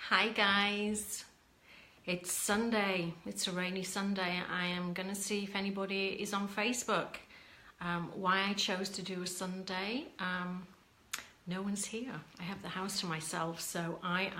Hi guys, it's Sunday, it's a rainy Sunday. I am gonna see if anybody is on Facebook. Why I chose to do a Sunday, no one's here. I have the house to myself, so I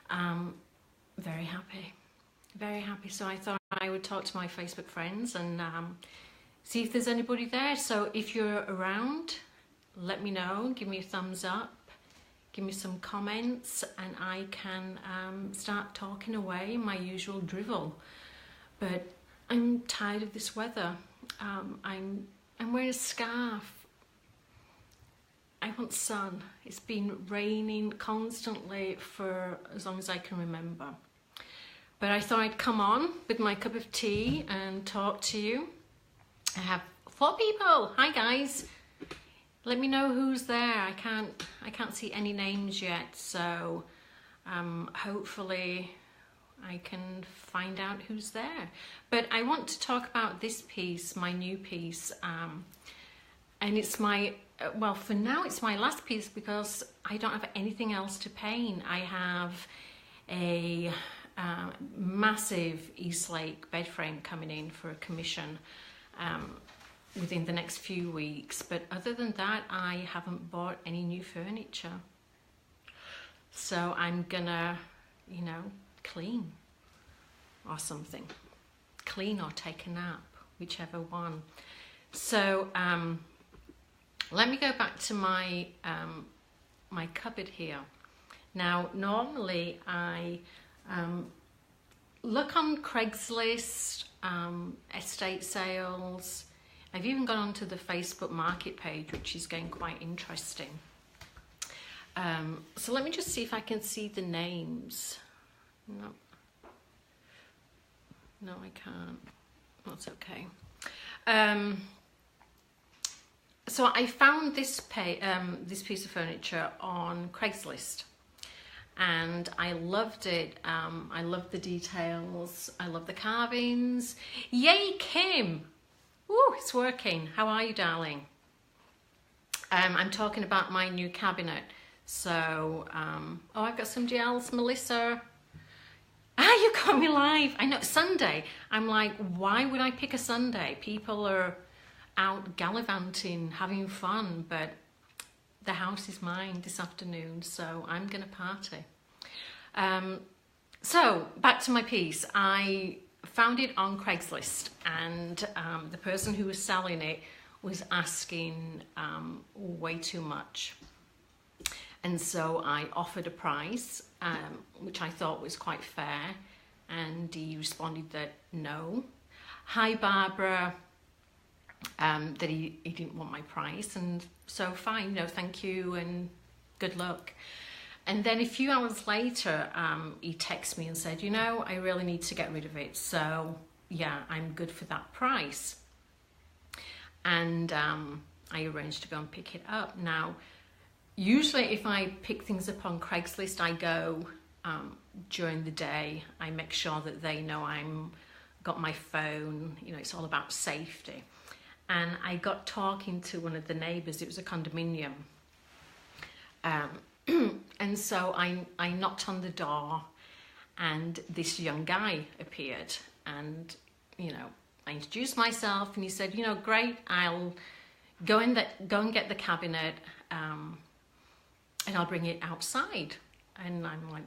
am very happy, very happy. So I thought I would talk to my Facebook friends and see if there's anybody there. So if you're around, let me know, give me a thumbs up. Give me some comments and I can start talking away my usual drivel. But I'm tired of this weather. I'm wearing a scarf. I want sun. It's been raining constantly for as long as I can remember. But I thought I'd come on with my cup of tea and talk to you. I have 4 people. Hi guys. Let me know who's there. I can't see any names yet, so hopefully I can find out who's there. But I want to talk about this piece, my new piece, and it's my, well, for now it's my last piece because I don't have anything else to paint. I have a massive Eastlake bed frame coming in for a commission within the next few weeks, but other than that I haven't bought any new furniture, so I'm gonna, you know, clean or something, clean or take a nap, whichever one. So let me go back to my my cupboard here. Now normally I look on Craigslist, estate sales. I've even gone onto the Facebook market page, which is getting quite interesting. So let me just see if I can see the names. No, I can't. That's okay. So I found this piece of furniture on Craigslist, and I loved it. I loved the details. I love the carvings. Yay, Kim! Ooh, it's working. How are you, darling? I'm talking about my new cabinet. So, oh, I've got somebody else, Melissa. You got me live. I know, Sunday. I'm like, why would I pick a Sunday? People are out gallivanting, having fun, but the house is mine this afternoon, so I'm gonna party. So, back to my piece. I found it on Craigslist, and the person who was selling it was asking way too much, and so I offered a price which I thought was quite fair, and he responded that no. Hi Barbara, that he didn't want my price, and so fine, no thank you and good luck. And then a few hours later, he texted me and said, you know, I really need to get rid of it. So yeah, I'm good for that price. And I arranged to go and pick it up. Now, usually if I pick things up on Craigslist, I go during the day. I make sure that they know got my phone, you know, it's all about safety. And I got talking to one of the neighbours. It was a condominium. And so I knocked on the door, and this young guy appeared, and, you know, I introduced myself, and he said, you know, great, I'll go and get the cabinet, and I'll bring it outside. And I'm like,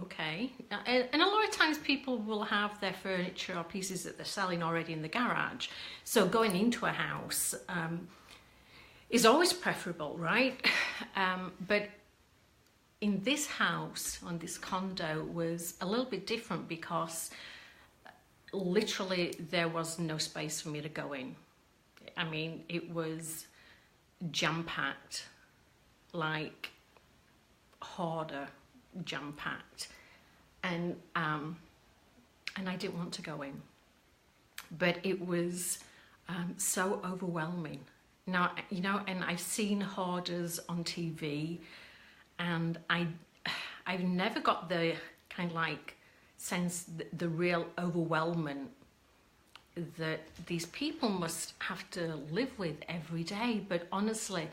okay. And a lot of times people will have their furniture or pieces that they're selling already in the garage. So going into a house is always preferable, right? But in this house, on this condo, was a little bit different because literally there was no space for me to go in. I mean, it was jam-packed, like hoarder jam-packed, and I didn't want to go in. But it was so overwhelming. Now, you know, and I've seen hoarders on TV, and I've never got the kind of like sense, the real overwhelmment that these people must have to live with every day. But honestly,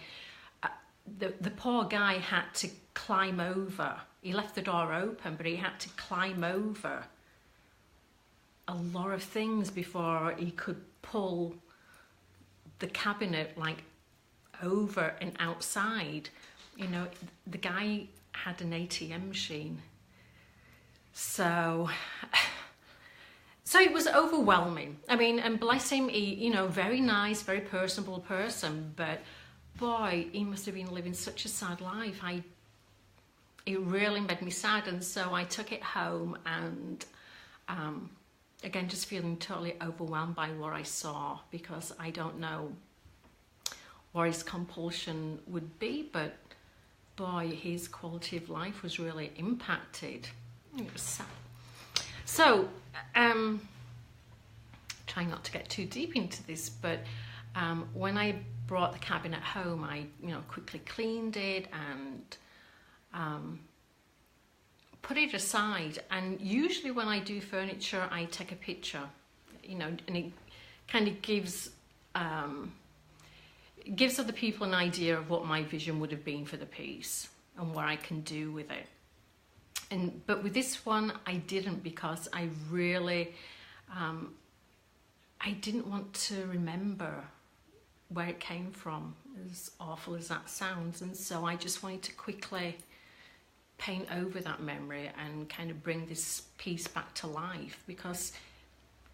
the poor guy had to climb over. He left the door open, but he had to climb over a lot of things before he could pull the cabinet like over and outside. You know, the guy had an ATM machine. So it was overwhelming. I mean, and bless him, he, you know, very nice, very personable person, but boy, he must have been living such a sad life. It really made me sad, and so I took it home and again, just feeling totally overwhelmed by what I saw, because I don't know what his compulsion would be, but boy, his quality of life was really impacted. It was sad. So, trying not to get too deep into this, but when I brought the cabinet home, I, you know, quickly cleaned it and put it aside. And usually when I do furniture, I take a picture, you know, and it kind of gives other people an idea of what my vision would have been for the piece and what I can do with it. But with this one, I didn't, because I really, I didn't want to remember where it came from, as awful as that sounds. And so I just wanted to quickly paint over that memory and kind of bring this piece back to life, because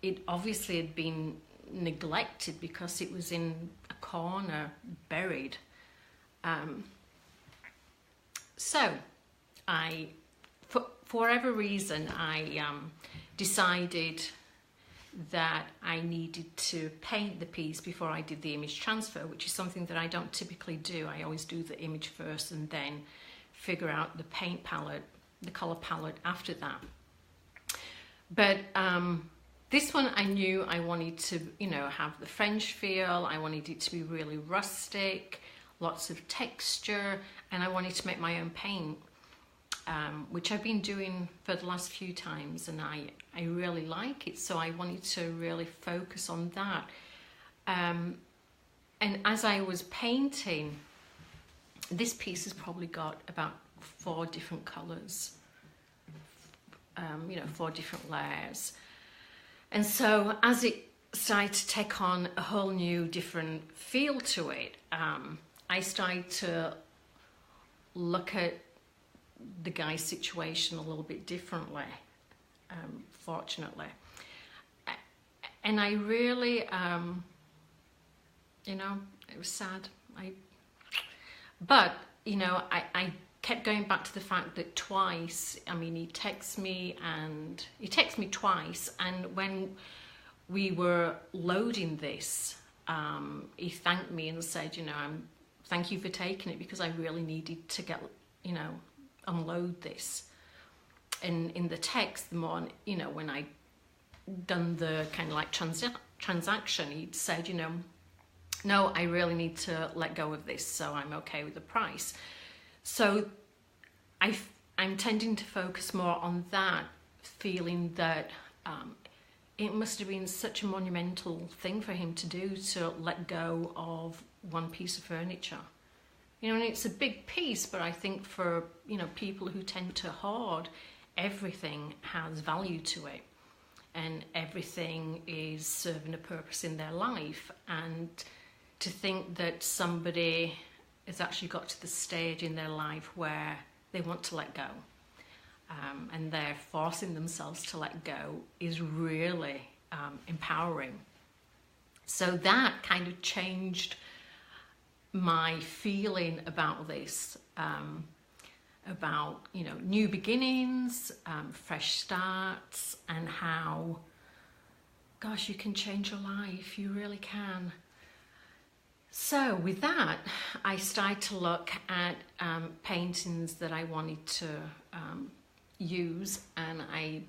it obviously had been neglected because it was in a corner, buried. So for whatever reason, I decided that I needed to paint the piece before I did the image transfer, which is something that I don't typically do. I always do the image first and then figure out the paint palette, the color palette after that. But this one, I knew I wanted to, you know, have the French feel. I wanted it to be really rustic, lots of texture, and I wanted to make my own paint, which I've been doing for the last few times, and I really like it. So I wanted to really focus on that. And as I was painting, this piece has probably got about 4 different colours, you know, 4 different layers. And so as it started to take on a whole new different feel to it, I started to look at the guy's situation a little bit differently, fortunately. And I really, you know, it was sad. But, you know, I kept going back to the fact that twice, I mean, he texted me twice, and when we were loading this, he thanked me and said, you know, thank you for taking it, because I really needed to get, you know, unload this. And in the text, the more, you know, when I done the kind of like transaction, he'd said, you know, no, I really need to let go of this, so I'm okay with the price. So I'm tending to focus more on that, feeling that it must have been such a monumental thing for him to do, to let go of one piece of furniture. You know, and it's a big piece, but I think for, you know, people who tend to hoard, everything has value to it, and everything is serving a purpose in their life. And to think that somebody has actually got to the stage in their life where they want to let go, and they're forcing themselves to let go, is really empowering. So that kind of changed my feeling about this, about, you know, new beginnings, fresh starts, and how, gosh, you can change your life, you really can. So with that, I started to look at paintings that I wanted to use, and I,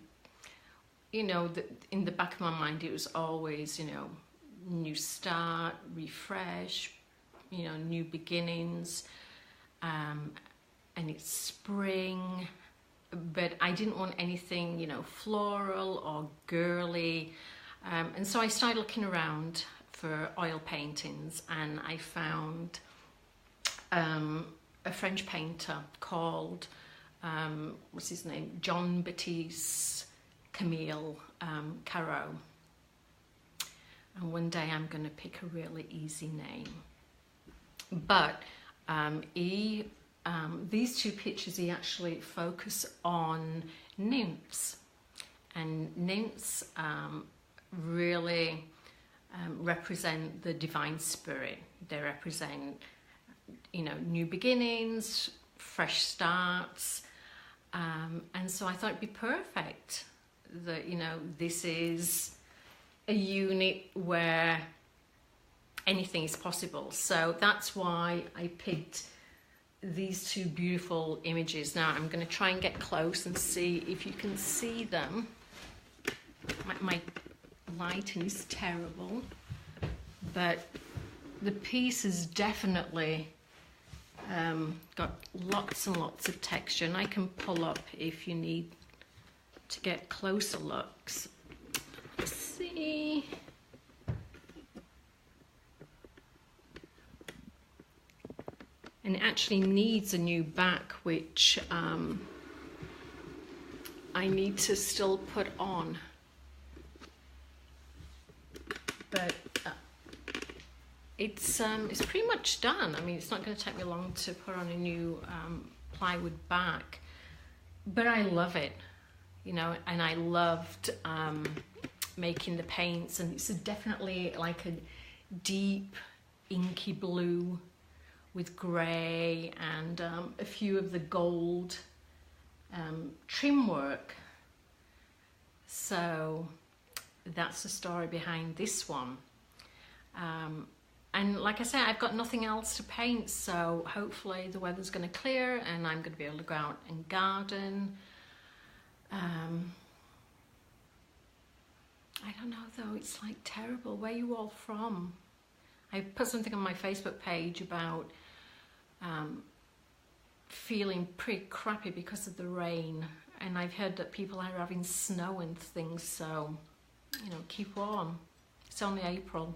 you know, in the back of my mind, it was always, you know, new start, refresh, you know, new beginnings, and it's spring, but I didn't want anything, you know, floral or girly, and so I started looking around for oil paintings, and I found a French painter called, what's his name? Jean-Baptiste Camille Corot. And one day I'm going to pick a really easy name. But these two pictures, he actually focus on nymphs. And nymphs really represent the divine spirit. They represent, you know, new beginnings, fresh starts. And so I thought it'd be perfect that, you know, this is a unit where anything is possible. So that's why I picked these two beautiful images. Now I'm going to try and get close and see if you can see them. My lighting is terrible, but the piece has definitely got lots and lots of texture, and I can pull up if you need to get closer looks. Let's see. And it actually needs a new back, which I need to still put on. But it's pretty much done. I mean, it's not going to take me long to put on a new plywood back, but I love it, you know, and I loved making the paints, and it's definitely like a deep inky blue with grey and a few of the gold trim work. So that's the story behind this one. And like I said, I've got nothing else to paint, so hopefully the weather's going to clear and I'm going to be able to go out and garden. I don't know though, it's like terrible. Where are you all from? I put something on my Facebook page about feeling pretty crappy because of the rain, and I've heard that people are having snow and things, so you know, keep warm. It's only April.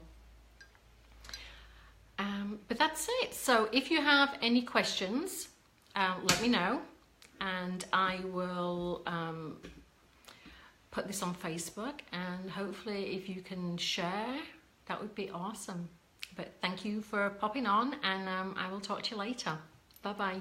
But that's it. So if you have any questions, let me know, and I will put this on Facebook, and hopefully if you can share, that would be awesome. But thank you for popping on, and I will talk to you later. Bye bye.